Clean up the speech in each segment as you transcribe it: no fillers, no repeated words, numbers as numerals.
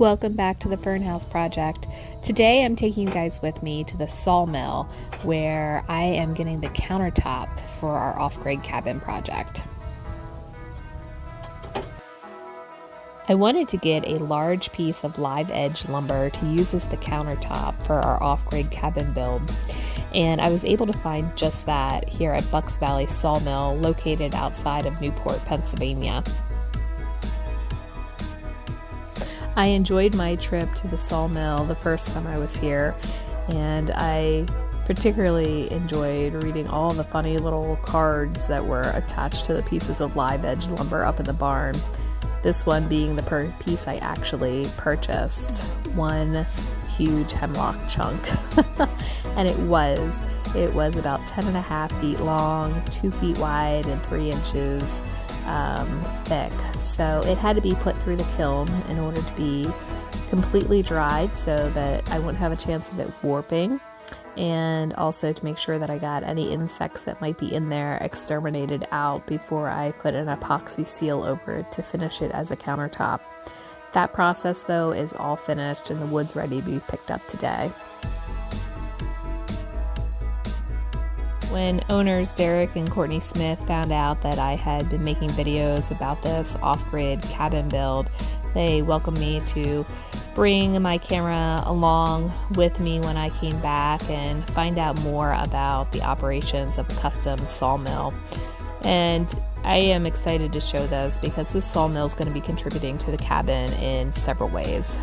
Welcome back to the Fern House Project. Today I'm taking you guys with me to the sawmill where I am getting the countertop for our off-grade cabin project. I wanted to get a large piece of live edge lumber to use as the countertop for our off-grade cabin build, and I was able to find just that here at Bucks Valley Sawmill located outside of Newport, Pennsylvania. I enjoyed my trip to the sawmill the first time I was here, and I particularly enjoyed reading all the funny little cards that were attached to the pieces of live edge lumber up in the barn. This one being the piece I actually purchased, one huge hemlock chunk. And it was about 10.5 feet long, 2 feet wide, and 3 inches thick. So it had to be put through the kiln in order to be completely dried so that I wouldn't have a chance of it warping, and also to make sure that I got any insects that might be in there exterminated out before I put an epoxy seal over it to finish it as a countertop. That process though is all finished and the wood's ready to be picked up today. When owners Derek and Courtney Smith found out that I had been making videos about this off-grid cabin build, they welcomed me to bring my camera along with me when I came back and find out more about the operations of a custom sawmill. And I am excited to show those because this sawmill is going to be contributing to the cabin in several ways.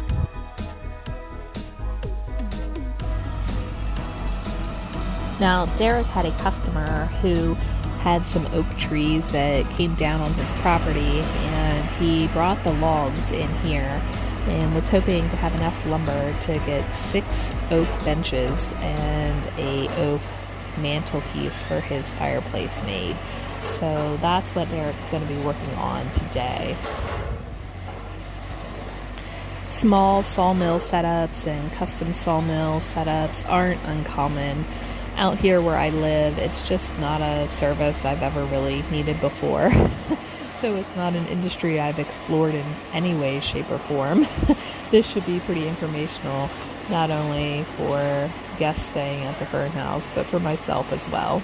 Now, Derek had a customer who had some oak trees that came down on his property, and he brought the logs in here and was hoping to have enough lumber to get 6 oak benches and a oak mantelpiece for his fireplace made. So that's what Derek's going to be working on today. Small sawmill setups and custom sawmill setups aren't uncommon. Out here where I live, it's just not a service I've ever really needed before. So it's not an industry I've explored in any way, shape, or form. This should be pretty informational, not only for guests staying at the Fern House, but for myself as well.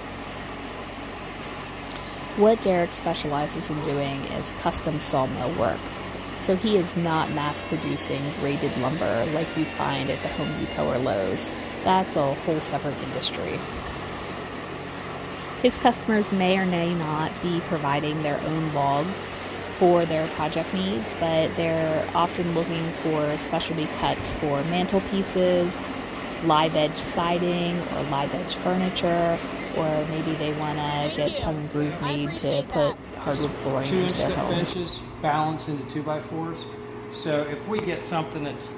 What Derek specializes in doing is custom sawmill work. So he is not mass producing graded lumber like you find at the Home Depot or Lowe's. That's a whole separate industry. His customers may or may not be providing their own logs for their project needs, but they're often looking for specialty cuts for mantelpieces, live edge siding, or live edge furniture, or maybe they want to get tongue and groove made to put hardwood flooring into their home. 2-inch benches balance into 2x4s. So if we get something that's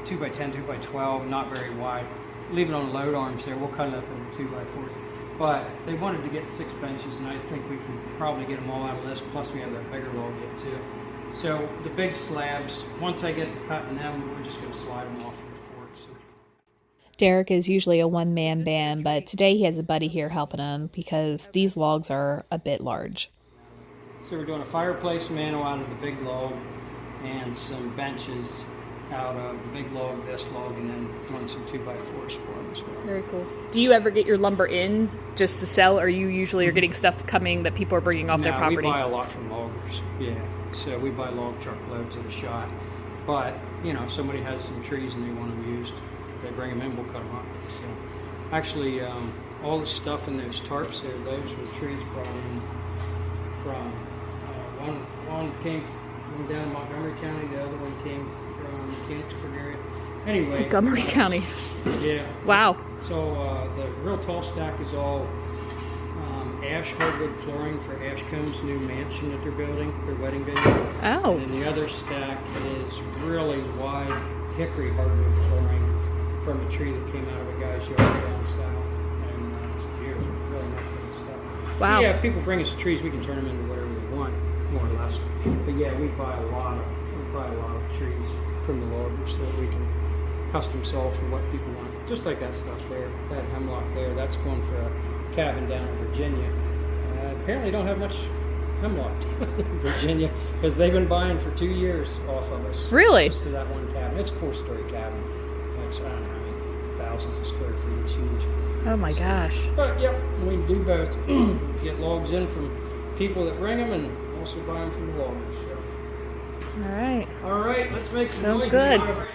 2x10, 2x12, not very wide, leave it on load arms there, we'll cut it up into 2x4s. But they wanted to get 6 benches, and I think we can probably get them all out of this, plus we have that bigger log yet too. So the big slabs, once I get to cutting them, we're just going to slide them off with forks. Derek is usually a one-man band, but today he has a buddy here helping him because these logs are a bit large. So we're doing a fireplace mantle out of the big log and some benches out of the big log, this log, and then doing some 2x4s for them as well. Very cool. Do you ever get your lumber in just to sell, or you usually are getting stuff coming that people are bringing off their property? We buy a lot from loggers, yeah. So we buy log truckloads at a shot. But, you know, if somebody has some trees and they want them used, they bring them in, we'll cut them up. So actually, all the stuff in those tarps there, those were trees brought in from, one came from down in Montgomery County, the other one came from the Mechanicsburg area. Anyway. Montgomery County. Yeah. Wow. So the real tall stack is all ash hardwood flooring for Ashcomb's new mansion that they're building, their wedding venue. Oh. And then the other stack is really wide hickory hardwood flooring from a tree that came out of a guy's yard down south. And it's beautiful, really nice looking stuff. Wow. So yeah, if people bring us trees, we can turn them into whatever they want, more or less. But yeah, we buy a lot of trees from the loggers so that we can custom saw for what people want. Just like that stuff there, that hemlock there, that's going for a cabin down in Virginia. Apparently don't have much Hemlock in Virginia, because they've been buying for 2 years off of us. Really? Just for that one cabin. It's a 4-story cabin. It's, I don't know how many thousands of square feet. It's huge. Oh my gosh. But yep, we do both. Get logs in from people that bring them, and also buy them from the loggers. So. All right. All right, let's make some Sounds noise. good.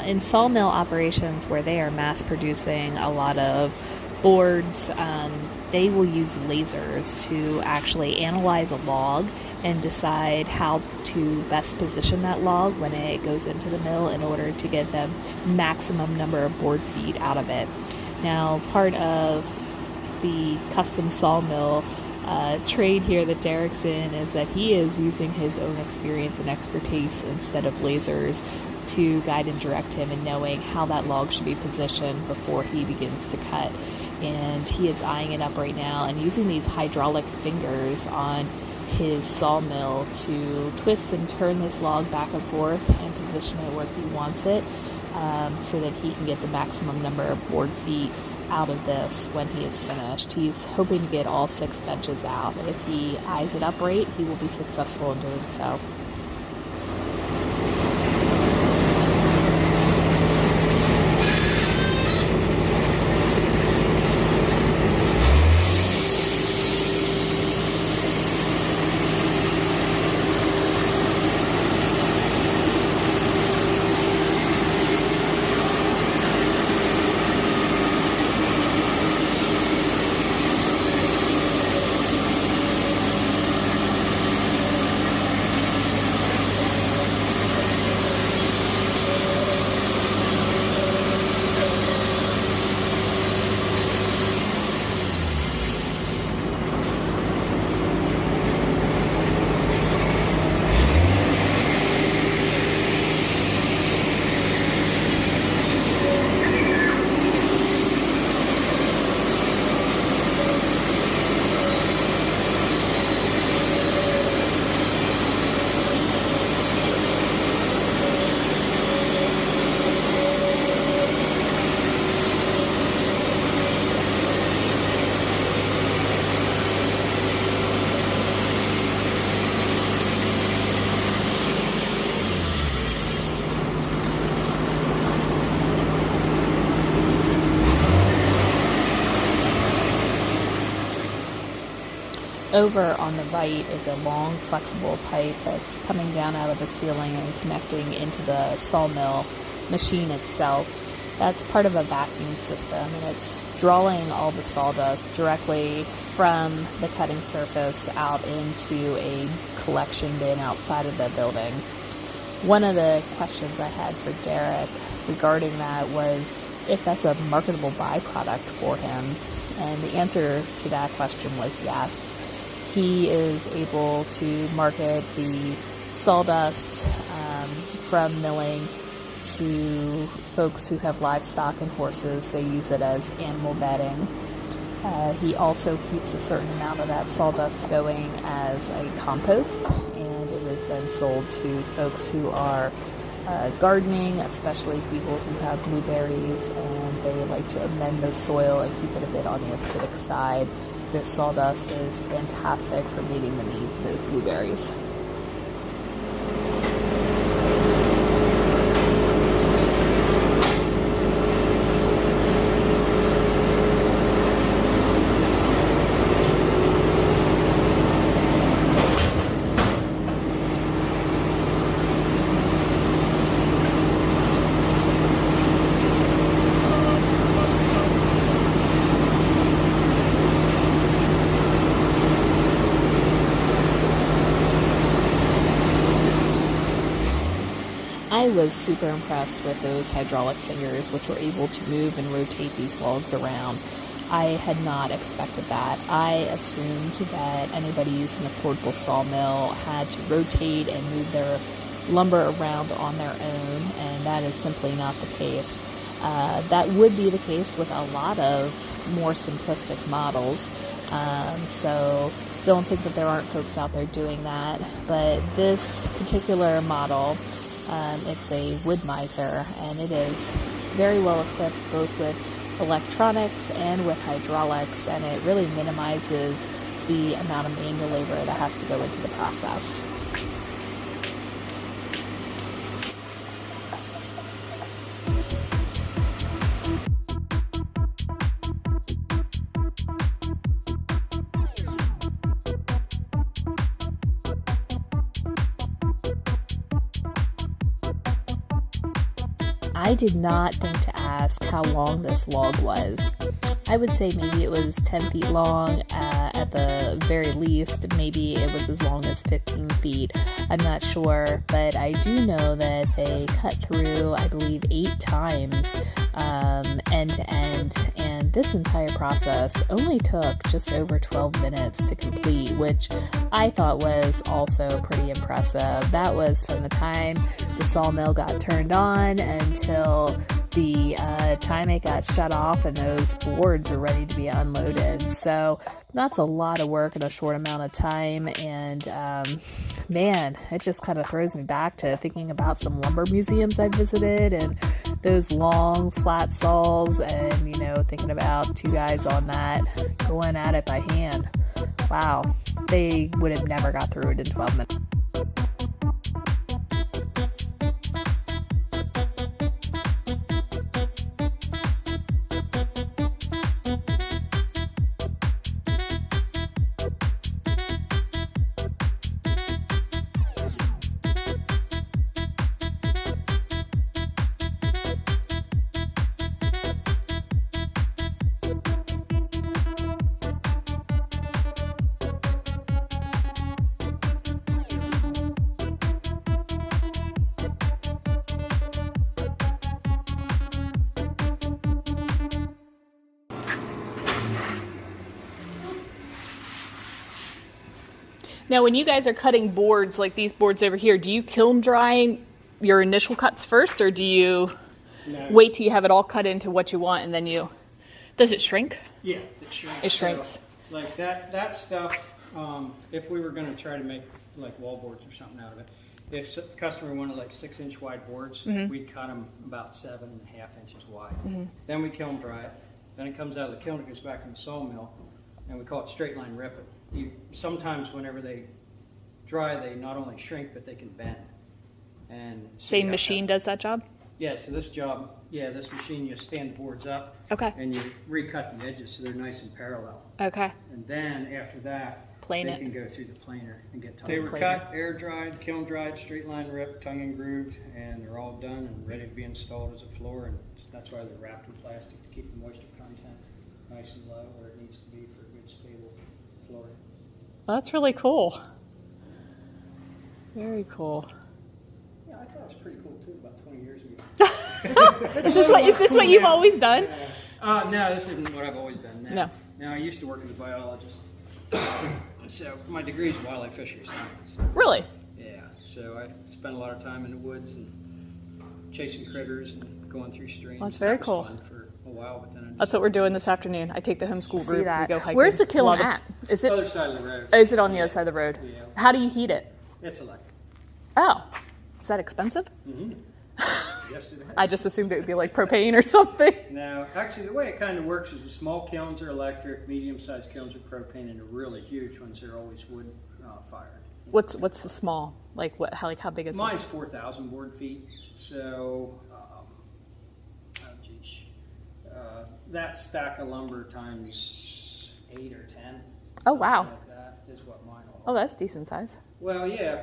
In sawmill operations where they are mass producing a lot of boards, they will use lasers to actually analyze a log and decide how to best position that log when it goes into the mill in order to get the maximum number of board feet out of it. Now, part of the custom sawmill trade here that Derek's in is that he is using his own experience and expertise instead of lasers to guide and direct him in knowing how that log should be positioned before he begins to cut. And he is eyeing it up right now and using these hydraulic fingers on his sawmill to twist and turn this log back and forth and position it where he wants it, so that he can get the maximum number of board feet out of this when he is finished. He's hoping to get all 6 benches out. If he eyes it up right, he will be successful in doing so. Over on the right is a long, flexible pipe that's coming down out of the ceiling and connecting into the sawmill machine itself. That's part of a vacuum system, and it's drawing all the sawdust directly from the cutting surface out into a collection bin outside of the building. One of the questions I had for Derek regarding that was if that's a marketable byproduct for him, and the answer to that question was yes. He is able to market the sawdust from milling to folks who have livestock and horses. They use it as animal bedding. He also keeps a certain amount of that sawdust going as a compost, and it is then sold to folks who are gardening, especially people who have blueberries and they like to amend the soil and keep it a bit on the acidic side. This sawdust is fantastic for meeting the needs of those blueberries. I was super impressed with those hydraulic fingers, which were able to move and rotate these logs around. I had not expected that. I assumed that anybody using a portable sawmill had to rotate and move their lumber around on their own, and that is simply not the case. That would be the case with a lot of more simplistic models. So don't think that there aren't folks out there doing that. But this particular model, it's a wood miser, and it is very well equipped both with electronics and with hydraulics, and it really minimizes the amount of manual labor that has to go into the process. I did not think to ask how long this log was. I would say maybe it was 10 feet long at the very least. Maybe it was as long as 15 feet. I'm not sure, but I do know that they cut through, I believe, 8 times end to end, and this entire process only took just over 12 minutes to complete, which I thought was also pretty impressive. That was from the time the sawmill got turned on until the time it got shut off and those boards were ready to be unloaded. So that's a lot of work in a short amount of time, and man, it just kind of throws me back to thinking about some lumber museums I visited and those long flat saws, and thinking about 2 guys on that going at it by hand. Wow, they would have never got through it in 12 minutes. Now, when you guys are cutting boards, like these boards over here, do you kiln dry your initial cuts first, or do you wait till you have it all cut into what you want and then you... Does it shrink? Yeah, it shrinks. It shrinks. So, like that stuff, if we were going to try to make like wall boards or something out of it, if a customer wanted like 6-inch wide boards, we'd cut them about 7.5 inches wide. Then we kiln dry it. Then it comes out of the kiln, it goes back in the sawmill, and we call it straight line ripping. Sometimes whenever they dry, they not only shrink, but they can bend. And so same machine does that job? Yeah, so this machine, you stand the boards up, okay, and you recut the edges so they're nice and parallel. Okay. And then after that, they can go through the planer and get tongue. They were cut, air dried, kiln dried, straight line ripped, tongue and grooved, and they're all done and ready to be installed as a floor. And that's why they're wrapped in plastic to keep the moisture content nice and low where it needs to be for a good stable flooring. Well, that's really cool. Very cool. Yeah, I thought it was pretty cool too about 20 years ago. Is this what you've always done? No, this isn't what I've always done. No. Now, I used to work as a biologist. So my degree is wildlife fishery science. Really? Yeah. So I spent a lot of time in the woods and chasing critters and going through streams. Well, that's very cool. Fun for a while, but then That's what we're doing this afternoon. I take the homeschool group. We go hiking. Where's the kiln at? Is it other side of the road? Is it on the other side of the road? Yeah. How do you heat it? It's electric. Oh, is that expensive? Mm-hmm. Yes, it is. I just assumed it would be like propane or something. No, actually, the way it kind of works is the small kilns are electric, medium-sized kilns are propane, and the really huge ones are always wood fired. What's the small? Like what? How big is Mine's this? 4,000 board feet. So, that stack of lumber times 8 or 10. Oh wow! Like that is what mine will. Oh, that's decent size. Well, yeah,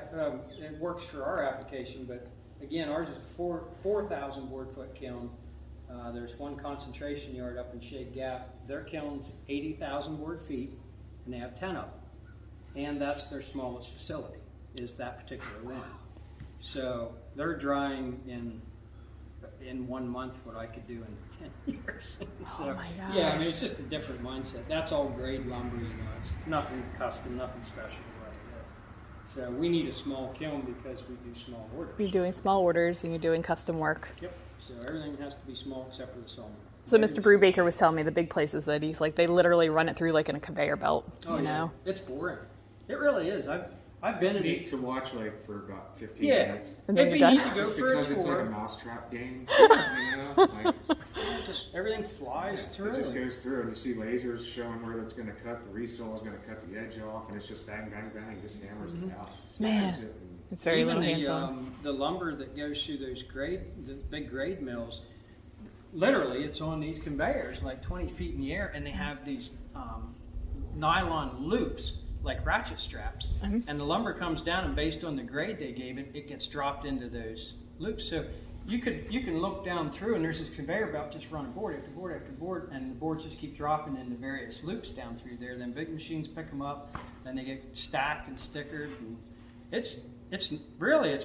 it works for our application, but again, ours is a 4,000 board foot kiln. There's one concentration yard up in Shade Gap. Their kiln's 80,000 board feet, and they have 10 of them. And that's their smallest facility, is that particular one. So they're drying in 1 month what I could do in 10 years. So, oh my gosh. Yeah, I mean, it's just a different mindset. That's all grade lumber, it's nothing custom, nothing special. So we need a small kiln because we do small orders. You're doing small orders and you're doing custom work. Yep. So everything has to be small except for the sawmill. So Mr. Brubaker was telling me the big places that he's like, they literally run it through like in a conveyor belt, Oh, you yeah. know? It's boring. It really is. I've been It's in neat to watch like for about 15 Yeah. minutes. And then It'd be you're neat done. to go Just for a because it's like a tour. mousetrap game. You know? Like, Just everything flies through. it just goes through and you see lasers showing where that's going to cut. The resaw is going to cut the edge off and it's just bang, bang, bang. Just hammers it out. Man. Snaps it and- It's very Even little hands-on. the lumber that goes through the big grade mills, literally it's on these conveyors like 20 feet in the air, and they have these nylon loops like ratchet straps, and the lumber comes down, and based on the grade they gave it, it gets dropped into those loops. So you can look down through, and there's this conveyor belt just running board after board after board, and the boards just keep dropping into various loops down through there. Then big machines pick them up, then they get stacked and stickered, and it's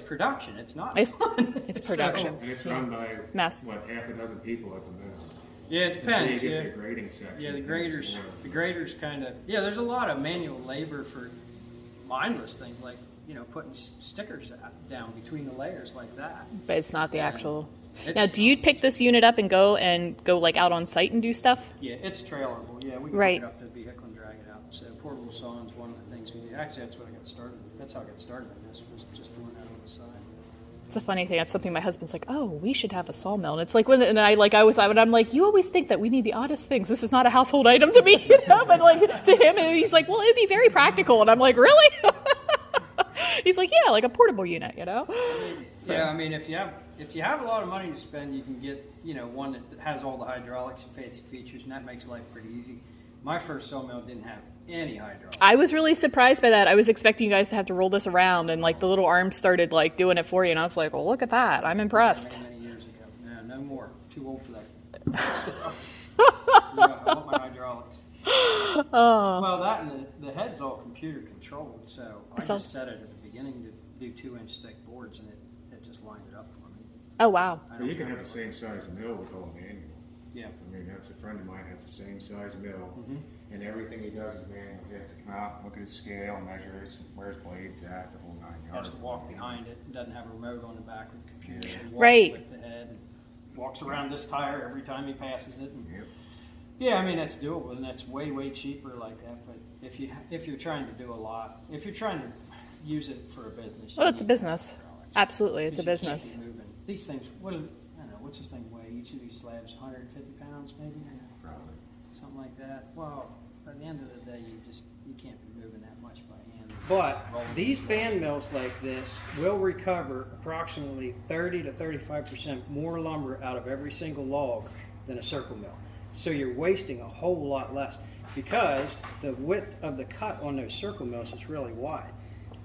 production. It's not fun. It's production. And it's run by, Mass. what, half a dozen people at the mill. Yeah, it depends. Until you Yeah. get to the grading section. Yeah, the it's more. graders kind of, there's a lot of manual labor for mindless things like, putting stickers down between the layers like that. But it's not the Yeah. actual. It's- Now, do you pick this unit up and go like out on site and do stuff? Yeah, it's trailerable. Yeah, we can Right. pick it up to the vehicle and drag it out. So portable sawing is one of the things we do. Actually, that's what I got started. That's how I got started in this, was just doing that on the side. It's a funny thing. That's something my husband's like, oh, we should have a sawmill. And it's like, I'm like, you always think that we need the oddest things. This is not a household item to me, But like to him, and he's like, well, it'd be very practical. And I'm like, really? He's like, yeah, like a portable unit, So. Yeah, I mean, if you have a lot of money to spend, you can get one that has all the hydraulics and fancy features, and that makes life pretty easy. My first sawmill didn't have any hydraulics. I was really surprised by that. I was expecting you guys to have to roll this around, and like the little arms started like doing it for you, and I was like, well, look at that. I'm impressed. Many years ago. No more. Too old for that. I want my hydraulics. Oh. Well, that and the head's all computer controlled, so I So- just set it at the beginning to do 2-inch thick boards, and it just lined it up for me. Oh, wow. I But don't you can care have the what- same size mill with all manual. Yeah. I mean, that's a friend of mine has the same size mill, Mhm. and everything he does is manual. He has to come out, look at his scale, measure his, where his blades at, the whole 9 Has yards. to walk behind it. It doesn't have a remote on the back of the computer. So he walks Right. with the head and walks around this tire every time he passes it. And Yep. yeah, I mean that's doable, and that's way cheaper like that. But if you're trying to do a lot, if you're trying to use it for a business, Well, you it's a need business. hydraulics. Absolutely, it's a Because you can't business. be moving. These things, I don't know, what's this thing weigh? Each of these slabs 150 pounds, maybe, Probably. something like that. Well, at the end of the day, you can't be moving that much by hand. But these band mills like this will recover approximately 30 to 35% more lumber out of every single log than a circle mill. So you're wasting a whole lot less because the width of the cut on those circle mills is really wide.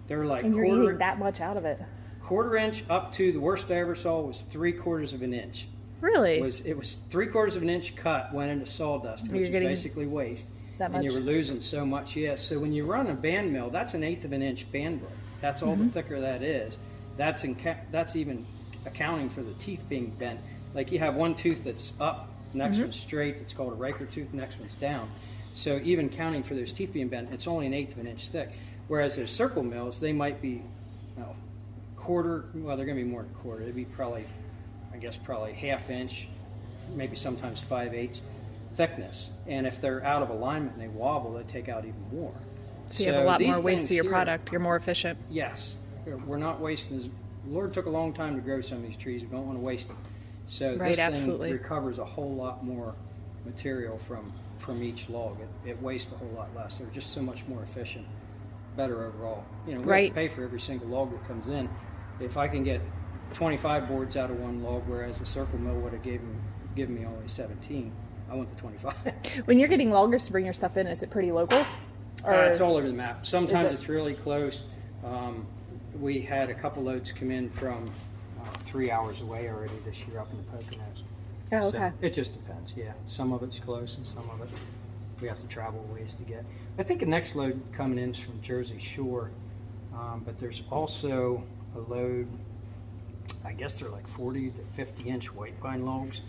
They're like And you're eating that much out of it. quarter inch up to the worst I ever saw was 3/4 of an inch. Really? It was 3/4 of an inch cut went into sawdust, which is getting basically waste. that And you much? were losing so much, yes. So when you run a band mill, that's 1/8 of an inch band blade. That's all the thicker that is. That's even accounting for the teeth being bent. Like you have one tooth that's up, next one's straight. It's called a raker tooth. Next one's down. So even counting for those teeth being bent, it's only 1/8 of an inch thick. Whereas those circle mills, they might be quarter. Well, they're going to be more than a quarter. It'd be probably 1/2 inch, maybe sometimes 5/8 thickness. And if they're out of alignment and they wobble, they take out even more. So you have a lot these more waste things to your here- product. You're more efficient. Yes, we're not wasting. The Lord took a long time to grow some of these trees. We don't want to waste them. So Right, this absolutely. thing recovers a whole lot more material from each log. It wastes a whole lot less. They're just so much more efficient, better overall. We have Right. to pay for every single log that comes in. If I can get 25 boards out of one log, whereas the circle mill would have given me only 17, I want the 25. When you're getting loggers to bring your stuff in, is it pretty local? It's all over the map. Sometimes it? it's really close. We had a couple loads come in from 3 hours away already this year up in the Poconos. Oh, So okay. it just depends, yeah. Some of it's close and some of it we have to travel a ways to get. I think the next load coming in is from Jersey Shore, but there's also a load, I guess they're like 40 to 50 inch white pine logs,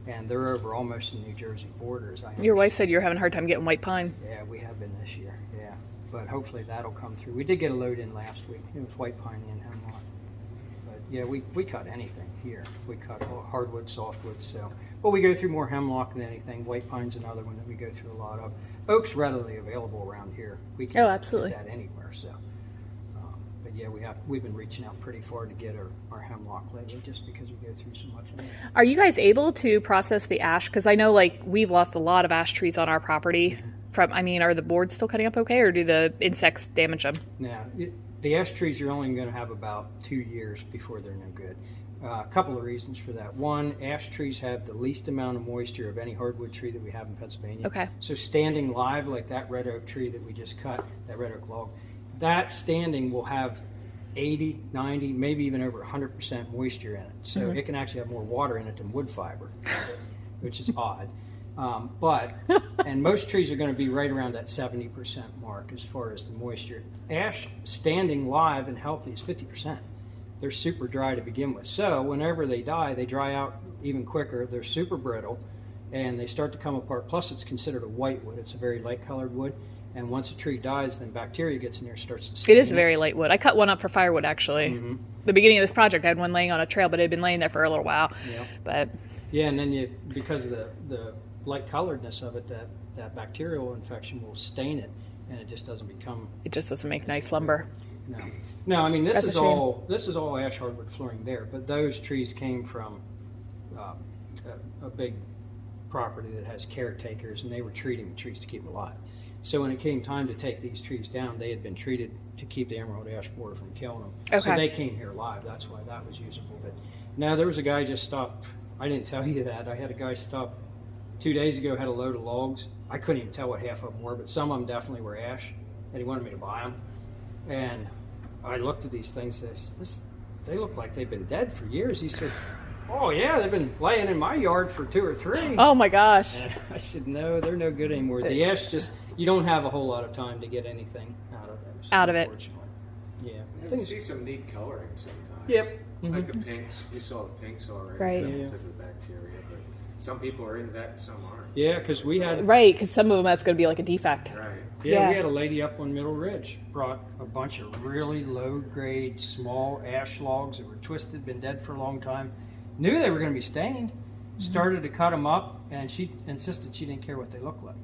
and they're over almost the New Jersey borders. Your wife said you were having a hard time getting white pine. Yeah, we have been this year, yeah. But hopefully that'll come through. We did get a load in last week. It was white pine and hemlock. But Yeah, we cut anything here. We cut hardwood, softwood, so. But we go through more hemlock than anything. White pine's another one that we go through a lot of. Oak's readily available around here. We can absolutely. get that anywhere, so. But yeah, we've been reaching out pretty far to get our hemlock lately just because we go through so much of it. Are you guys able to process the ash? Because I know like we've lost a lot of ash trees on our property. Are the boards still cutting up okay, or do the insects damage them? Now, the ash trees you're only going to have about 2 years before they're no good. A couple of reasons for that. One, ash trees have the least amount of moisture of any hardwood tree that we have in Pennsylvania. Okay. So standing live, like that red oak tree that we just cut, that red oak log, that standing will have 80, 90, maybe even over 100% moisture in it. So it can actually have more water in it than wood fiber, which is odd. And most trees are going to be right around that 70% mark as far as the moisture. Ash standing live and healthy is 50%. They're super dry to begin with. So whenever they die, they dry out even quicker. They're super brittle and they start to come apart. Plus it's considered a white wood. It's a very light colored wood. And once a tree dies, then bacteria gets in there and starts to stain It is very light wood. I cut one up for firewood actually. The beginning of this project I had one laying on a trail, but it had been laying there for a little while. Yeah. But yeah, and then because of the light coloredness of it, that bacterial infection will stain it and it just doesn't become. It just doesn't make nice lumber. No, I mean this That's is all ash hardwood flooring there, but those trees came from a big property that has caretakers, and they were treating the trees to keep them alive. So when it came time to take these trees down, they had been treated to keep the emerald ash borer from killing them. Okay. So they came here live. That's why that was usable. But now there was a guy just stopped. I didn't tell you that. I had a guy stop 2 days ago, had a load of logs. I couldn't even tell what half of them were, but some of them definitely were ash, and he wanted me to buy them. And I looked at these things, they look like they've been dead for years. He said, oh yeah, they've been laying in my yard for 2 or 3. Oh my gosh. And I said, no, they're no good anymore. The ash you don't have a whole lot of time to get anything out of those. Out of it. Unfortunately. Yeah. You see some neat coloring sometimes. Yep. Like the pinks, you saw the pinks already. Right. Because of the bacteria, but some people are into that and some aren't. Yeah, because we had. Right, because some of them that's going to be like a defect. Right. Yeah, we had a lady up on Middle Ridge, brought a bunch of really low-grade, small ash logs that were twisted, been dead for a long time. Knew they were going to be stained, started to cut them up, and she insisted she didn't care what they looked like.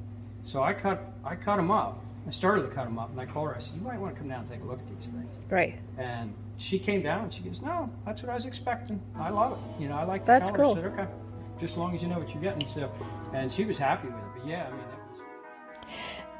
So I cut them up. I started to cut them up, and I called her. I said, you might want to come down and take a look at these things. Right. And she came down, and she goes, no, that's what I was expecting. I love it. You know, I like the That's color. cool. I said, okay, just as long as you know what you're getting. So, and she was happy with it. But yeah, I mean,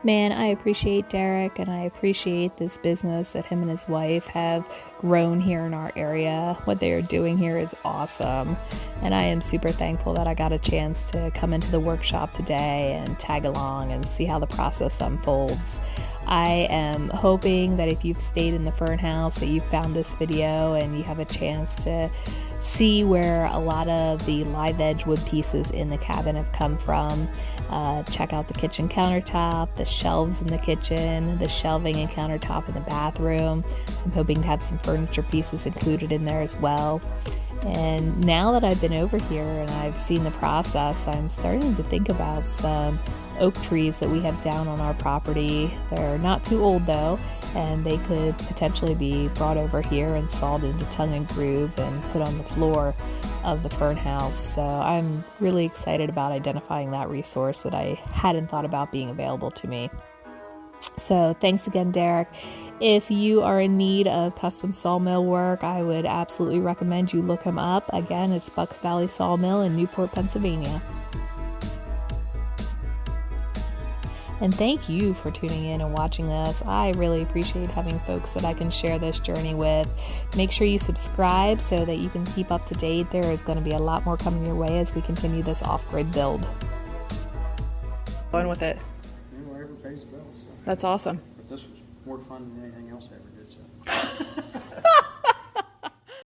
Man, I appreciate Derek, and I appreciate this business that him and his wife have grown here in our area. What they are doing here is awesome, and I am super thankful that I got a chance to come into the workshop today and tag along and see how the process unfolds. I am hoping that if you've stayed in the Fern House, that you found this video and you have a chance to see where a lot of the live edge wood pieces in the cabin have come from. Check out the kitchen countertop, the shelves in the kitchen, the shelving and countertop in the bathroom. I'm hoping to have some furniture pieces included in there as well. And now that I've been over here and I've seen the process, I'm starting to think about some oak trees that we have down on our property. They're not too old though, and they could potentially be brought over here and sawed into tongue and groove and put on the floor of the Fern House. So I'm really excited about identifying that resource that I hadn't thought about being available to me. So thanks again, Derek. If you are in need of custom sawmill work, I would absolutely recommend you look him up. Again, it's Bucks Valley Sawmill in Newport, Pennsylvania. And thank you for tuning in and watching this. I really appreciate having folks that I can share this journey with. Make sure you subscribe so that you can keep up to date. There is going to be a lot more coming your way as we continue this off-grid build. Going with it. whatever pays the bills. So. That's awesome. But this was more fun than anything else I ever did. So.